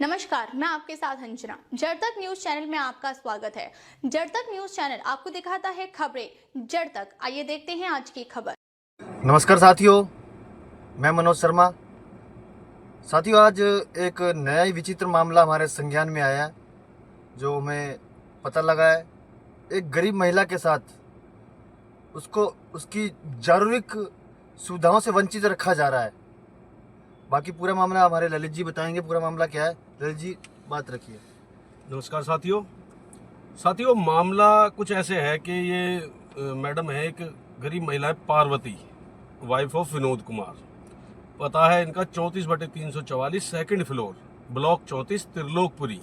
नमस्कार, मैं आपके साथ अंजना। जड़ तक न्यूज चैनल में आपका स्वागत है। जड़ तक न्यूज चैनल आपको दिखाता है खबरें जड़ तक। आइए देखते हैं आज की खबर। नमस्कार साथियों, मैं मनोज शर्मा। साथियों, आज एक नया ही विचित्र मामला हमारे संज्ञान में आया है, जो हमें पता लगा है। एक गरीब महिला के साथ उसको उसकी जरूरी सुविधाओं से वंचित रखा जा रहा है। बाकी पूरा मामला हमारे ललित जी बताएंगे। पूरा मामला क्या है, ललित जी बात रखिए। नमस्कार साथियों, मामला कुछ ऐसे है कि ये मैडम है, एक गरीब महिला है, पार्वती, वाइफ ऑफ विनोद कुमार। पता है इनका 34/344, सेकंड फ्लोर, ब्लॉक 34, त्रिलोकपुरी।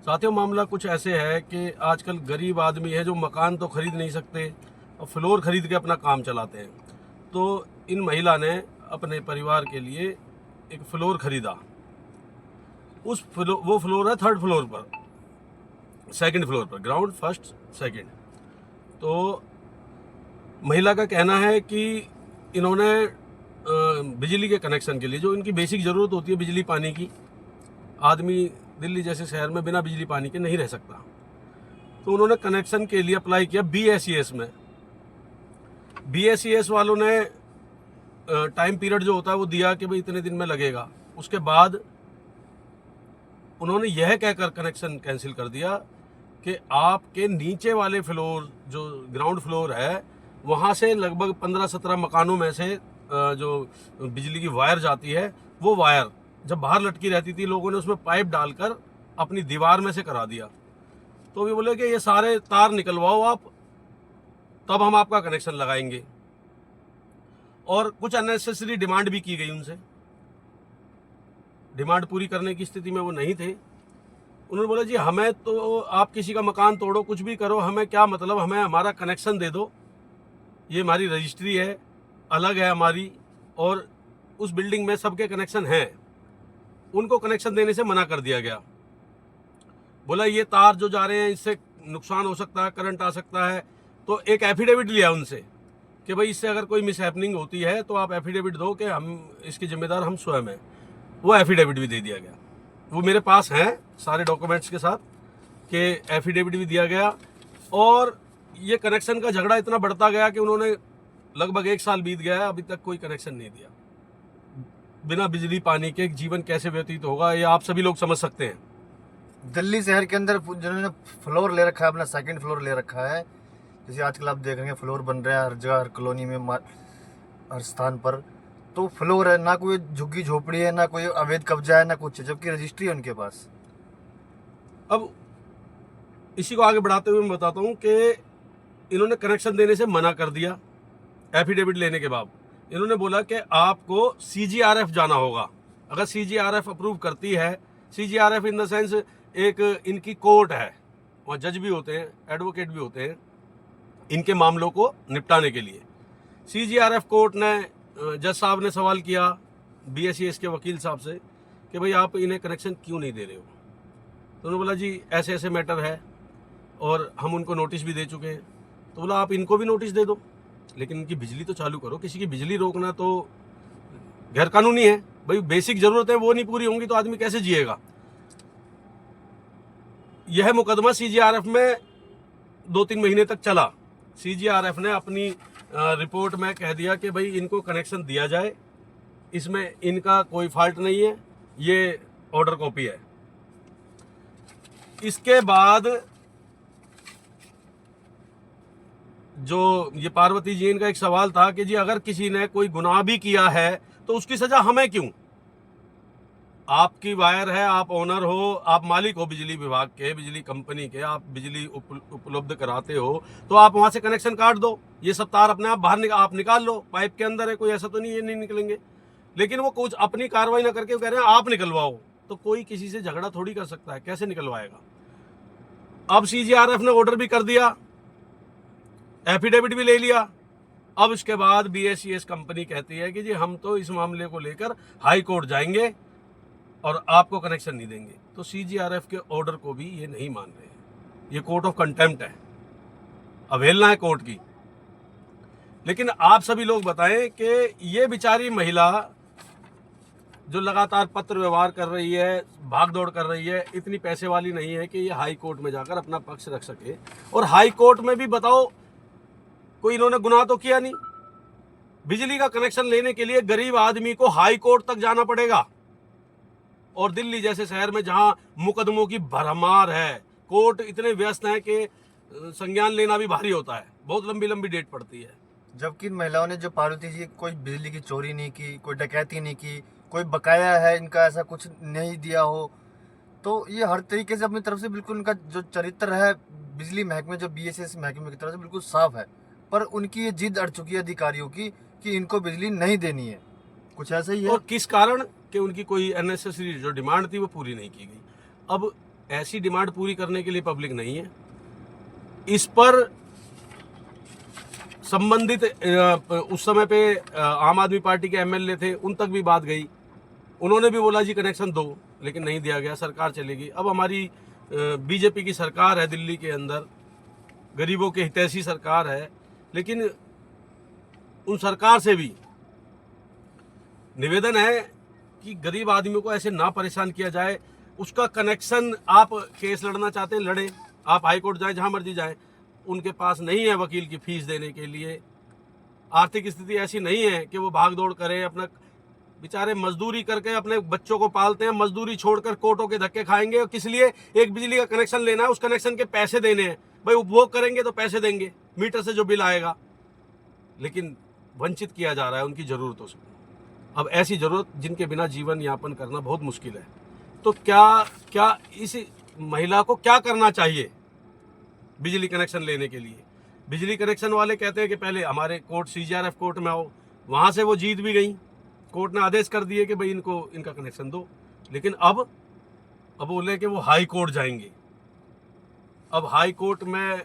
साथियों, मामला कुछ ऐसे है कि आजकल गरीब आदमी है जो मकान तो खरीद नहीं सकते और फ्लोर खरीद के अपना काम चलाते हैं। तो इन महिला ने अपने परिवार के लिए एक फ्लोर खरीदा। वो फ्लोर है थर्ड फ्लोर पर, सेकंड फ्लोर पर, ग्राउंड, फर्स्ट, सेकंड। तो महिला का कहना है कि इन्होंने बिजली के कनेक्शन के लिए, जो इनकी बेसिक ज़रूरत होती है बिजली पानी की, आदमी दिल्ली जैसे शहर में बिना बिजली पानी के नहीं रह सकता, तो उन्होंने कनेक्शन के लिए अप्लाई किया BSES में। BSES वालों ने टाइम पीरियड जो होता है वो दिया कि भाई इतने दिन में लगेगा। उसके बाद उन्होंने यह कहकर कनेक्शन कैंसिल कर दिया कि आपके नीचे वाले फ्लोर, जो ग्राउंड फ्लोर है, वहाँ से लगभग 15-17 मकानों में से जो बिजली की वायर जाती है, वो वायर जब बाहर लटकी रहती थी, लोगों ने उसमें पाइप डालकर अपनी दीवार में से करा दिया। तो वे बोले कि ये सारे तार निकलवाओ आप, तब हम आपका कनेक्शन लगाएंगे। और कुछ अननेसेसरी डिमांड भी की गई उनसे। डिमांड पूरी करने की स्थिति में वो नहीं थे। उन्होंने बोला, जी हमें तो आप किसी का मकान तोड़ो, कुछ भी करो, हमें क्या मतलब, हमें हमारा कनेक्शन दे दो। ये हमारी रजिस्ट्री है, अलग है हमारी, और उस बिल्डिंग में सबके कनेक्शन हैं। उनको कनेक्शन देने से मना कर दिया गया। बोला ये तार जो जा रहे हैं इससे नुकसान हो सकता है, करंट आ सकता है। तो एक एफिडेविट लिया उनसे कि भाई इससे अगर कोई मिसहैपनिंग होती है तो आप एफिडेविट दो कि हम इसके जिम्मेदार हम स्वयं हैं। वो एफिडेविट भी दे दिया गया। वो मेरे पास हैं सारे डॉक्यूमेंट्स के साथ, कि एफिडेविट भी दिया गया। और ये कनेक्शन का झगड़ा इतना बढ़ता गया कि उन्होंने लगभग 1 साल बीत गया है, अभी तक कोई कनेक्शन नहीं दिया। बिना बिजली पानी के जीवन कैसे व्यतीत होगा, ये आप सभी लोग समझ सकते हैं। दिल्ली शहर के अंदर जिन्होंने फ्लोर ले रखा है, अपना सेकंड फ्लोर ले रखा है, जैसे आजकल आप देख रहे हैं फ्लोर बन रहा है हर जगह, हर कॉलोनी में, हर स्थान पर। तो फ्लोर है, ना कोई झुग्गी झोपड़ी है, ना कोई अवैध कब्जा है, ना कुछ है, जबकि रजिस्ट्री है उनके पास। अब इसी को आगे बढ़ाते हुए मैं बताता हूँ कि इन्होंने कनेक्शन देने से मना कर दिया। एफिडेविट लेने के बाद इन्होंने बोला कि आपको CGRF जाना होगा। अगर CGRF अप्रूव करती है, CGRF इन द सेंस एक इनकी कोर्ट है, वहाँ जज भी होते हैं, एडवोकेट भी होते हैं इनके मामलों को निपटाने के लिए। CGRF कोर्ट ने, जज साहब ने सवाल किया BSES के वकील साहब से कि भाई आप इन्हें कनेक्शन क्यों नहीं दे रहे हो। तो उन्होंने बोला, जी ऐसे ऐसे मैटर है और हम उनको नोटिस भी दे चुके हैं। तो बोला आप इनको भी नोटिस दे दो, लेकिन इनकी बिजली तो चालू करो। किसी की बिजली रोकना तो गैर कानूनी है। भाई बेसिक जरूरतें वो नहीं पूरी होंगी तो आदमी कैसे जिएगा। यह मुकदमा CGRF में 2-3 महीने तक चला। CGRF ने अपनी रिपोर्ट में कह दिया कि भाई इनको कनेक्शन दिया जाए, इसमें इनका कोई फॉल्ट नहीं है, ये ऑर्डर कॉपी है। इसके बाद जो ये पार्वती जी, इनका एक सवाल था कि जी अगर किसी ने कोई गुनाह भी किया है तो उसकी सजा हमें क्यों। आपकी वायर है, आप ओनर हो, आप मालिक हो बिजली विभाग के, बिजली कंपनी के, आप बिजली उपलब्ध कराते हो, तो आप वहां से कनेक्शन काट दो। ये सब तार अपने आप बाहर आप निकाल लो, पाइप के अंदर है, कोई ऐसा तो नहीं है नहीं निकलेंगे। लेकिन वो कुछ अपनी कार्रवाई ना करके कह रहे हैं आप निकलवाओ। तो कोई किसी से झगड़ा थोड़ी कर सकता है, कैसे निकलवाएगा। अब CGRF ने ऑर्डर भी कर दिया, एफिडेविट भी ले लिया। अब इसके बाद BSES कंपनी कहती है कि जी हम तो इस मामले को लेकर हाई कोर्ट जाएंगे और आपको कनेक्शन नहीं देंगे। तो CGRF के ऑर्डर को भी ये नहीं मान रहे हैं। ये कोर्ट ऑफ कंटेम्प्ट है, अवहेलना है कोर्ट की। लेकिन आप सभी लोग बताएं कि ये बेचारी महिला जो लगातार पत्र व्यवहार कर रही है, भागदौड़ कर रही है, इतनी पैसे वाली नहीं है कि ये हाई कोर्ट में जाकर अपना पक्ष रख सके। और हाई कोर्ट में भी बताओ, कोई इन्होंने गुनाह तो किया नहीं। बिजली का कनेक्शन लेने के लिए गरीब आदमी को हाई कोर्ट तक जाना पड़ेगा। और दिल्ली जैसे शहर में जहां मुकदमों की भरमार है, कोर्ट इतने व्यस्त हैं कि संज्ञान लेना भी भारी होता है, बहुत लंबी लंबी डेट पड़ती है। जबकि इन महिलाओं ने जो पार्वती जी कोई बिजली की चोरी नहीं की, कोई डकैती नहीं की, कोई बकाया है इनका ऐसा कुछ नहीं दिया हो, तो ये हर तरीके से अपनी तरफ से बिल्कुल उनका जो चरित्र है बिजली महकमे, जो बीएसएस महकमे की तरफ से बिल्कुल साफ है। पर उनकी ये जिद अड़ चुकी है अधिकारियों की कि इनको बिजली नहीं देनी है। कुछ ऐसा ही है। और किस कारण कि उनकी कोई अननेसेसरी जो डिमांड थी वो पूरी नहीं की गई। अब ऐसी डिमांड पूरी करने के लिए पब्लिक नहीं है। इस पर संबंधित उस समय पे आम आदमी पार्टी के एमएलए थे, उन तक भी बात गई। उन्होंने भी बोला जी कनेक्शन दो, लेकिन नहीं दिया गया, सरकार चलेगी। अब हमारी बीजेपी की सरकार है दिल्ली के अंदर, गरीबों के हितैषी सरकार है, लेकिन उन सरकार से भी निवेदन है कि गरीब आदमियों को ऐसे ना परेशान किया जाए। उसका कनेक्शन, आप केस लड़ना चाहते हैं लड़े, आप हाई कोर्ट जाए, जहां मर्जी जाए, उनके पास नहीं है वकील की फीस देने के लिए, आर्थिक स्थिति ऐसी नहीं है कि वो भाग दौड़ करें। अपना बेचारे मजदूरी करके अपने बच्चों को पालते हैं, मजदूरी छोड़कर कोर्टों के धक्के खाएंगे। और किस लिए? एक बिजली का कनेक्शन लेना है, उस कनेक्शन के पैसे देने हैं। भाई उपभोग करेंगे तो पैसे देंगे, मीटर से जो बिल आएगा, लेकिन वंचित किया जा रहा है उनकी जरूरतों से। अब ऐसी जरूरत जिनके बिना जीवन यापन करना बहुत मुश्किल है, तो क्या इस महिला को क्या करना चाहिए बिजली कनेक्शन लेने के लिए? बिजली कनेक्शन वाले कहते हैं कि पहले हमारे कोर्ट सीजीआरएफ कोर्ट में आओ, वहां से वो जीत भी गई, कोर्ट ने आदेश कर दिए कि भाई इनका कनेक्शन दो। लेकिन अब बोले कि वो हाई कोर्ट जाएंगे। अब हाई कोर्ट में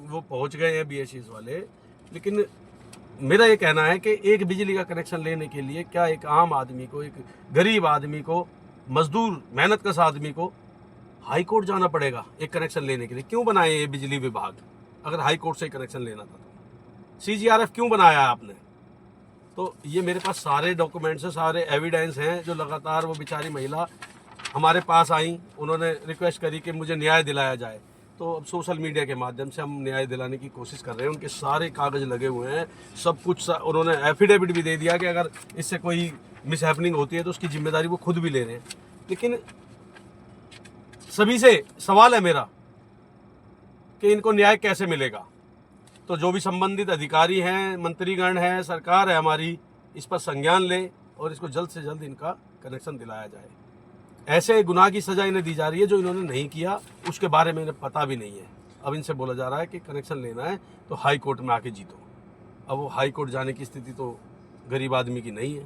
वो पहुंच गए हैं बीएसएस वाले। लेकिन मेरा ये कहना है कि एक बिजली का कनेक्शन लेने के लिए क्या एक आम आदमी को, एक गरीब आदमी को, मजदूर मेहनतकश आदमी को हाई कोर्ट जाना पड़ेगा एक कनेक्शन लेने के लिए? क्यों बनाए ये बिजली विभाग? अगर हाई कोर्ट से कनेक्शन लेना था तो सीजीआरएफ क्यों बनाया आपने? तो ये मेरे पास सारे डॉक्यूमेंट्स हैं, सारे एविडेंस हैं, जो लगातार वो बेचारी महिला हमारे पास आई, उन्होंने रिक्वेस्ट करी कि मुझे न्याय दिलाया जाए। तो अब सोशल मीडिया के माध्यम से हम न्याय दिलाने की कोशिश कर रहे हैं। उनके सारे कागज लगे हुए हैं, सब कुछ। उन्होंने एफिडेविट भी दे दिया कि अगर इससे कोई मिसहैपनिंग होती है तो उसकी जिम्मेदारी वो खुद भी ले रहे हैं। लेकिन सभी से सवाल है मेरा कि इनको न्याय कैसे मिलेगा? तो जो भी संबंधित अधिकारी हैं, मंत्रीगण हैं, सरकार है हमारी, इस पर संज्ञान ले और इसको जल्द से जल्द इनका कनेक्शन दिलाया जाए। ऐसे गुनाह की सजा इन्हें दी जा रही है जो इन्होंने नहीं किया, उसके बारे में इन्हें पता भी नहीं है। अब इनसे बोला जा रहा है कि कनेक्शन लेना है तो हाई कोर्ट में आके जीतो। अब वो हाई कोर्ट जाने की स्थिति तो गरीब आदमी की नहीं है।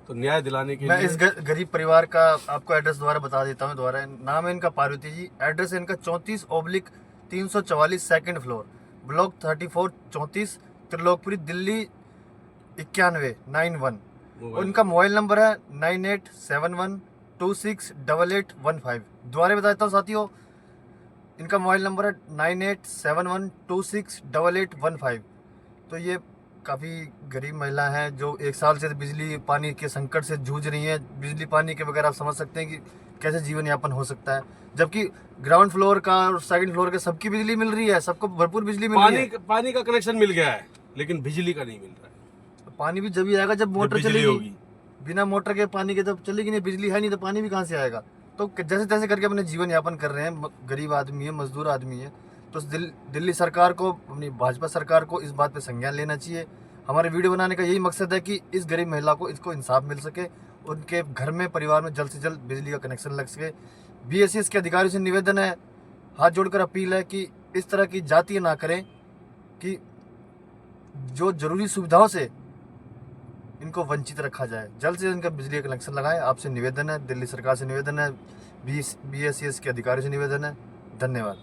तो न्याय दिलाने के मैं लिए इस गरीब परिवार का आपको एड्रेस दोबारा बता देता हूँ। दोबारा नाम है इनका पार्वती जी, एड्रेस है इनका 34/344 second floor, block 34 34, Trilokpuri, Delhi 9191। और इनका मोबाइल नंबर है 9871268815। दोबारा बता देता हूँ साथियों, इनका मोबाइल नंबर है 9871268815। तो ये काफ़ी गरीब महिला हैं जो 1 साल से बिजली पानी के संकट से जूझ रही हैं। बिजली पानी के बगैर आप समझ सकते हैं कि कैसे जीवन यापन हो सकता है। जबकि ग्राउंड फ्लोर का और सेकंड फ्लोर के सबकी बिजली मिल रही है, सबको भरपूर बिजली मिल रही है। पानी का कनेक्शन मिल गया है, लेकिन बिजली का नहीं मिल रहा है। पानी भी जब ही आएगा जब मोटर बिजली चलेगी। होगी। बिना मोटर के पानी के जब चलेगी नहीं, बिजली है नहीं तो पानी भी कहाँ से आएगा? तो जैसे तैसे करके अपने जीवन यापन कर रहे हैं। गरीब आदमी है, मजदूर आदमी है। तो दिल्ली सरकार को, अपनी भाजपा सरकार को इस बात पे संज्ञान लेना चाहिए। हमारे वीडियो बनाने का यही मकसद है कि इस गरीब महिला को इसको इंसाफ मिल सके, उनके घर में, परिवार में जल्द से जल्द बिजली का कनेक्शन लग सके। बीएसएस के अधिकारियों से निवेदन है, हाथ जोड़कर अपील है कि इस तरह की जाति ना करें कि जो जरूरी सुविधाओं से इनको वंचित रखा जाए। जल्द से जल्द इनका बिजली का कनेक्शन लगाएं। आपसे निवेदन है, दिल्ली सरकार से निवेदन है, बीएसएस के अधिकारियों से निवेदन है। धन्यवाद।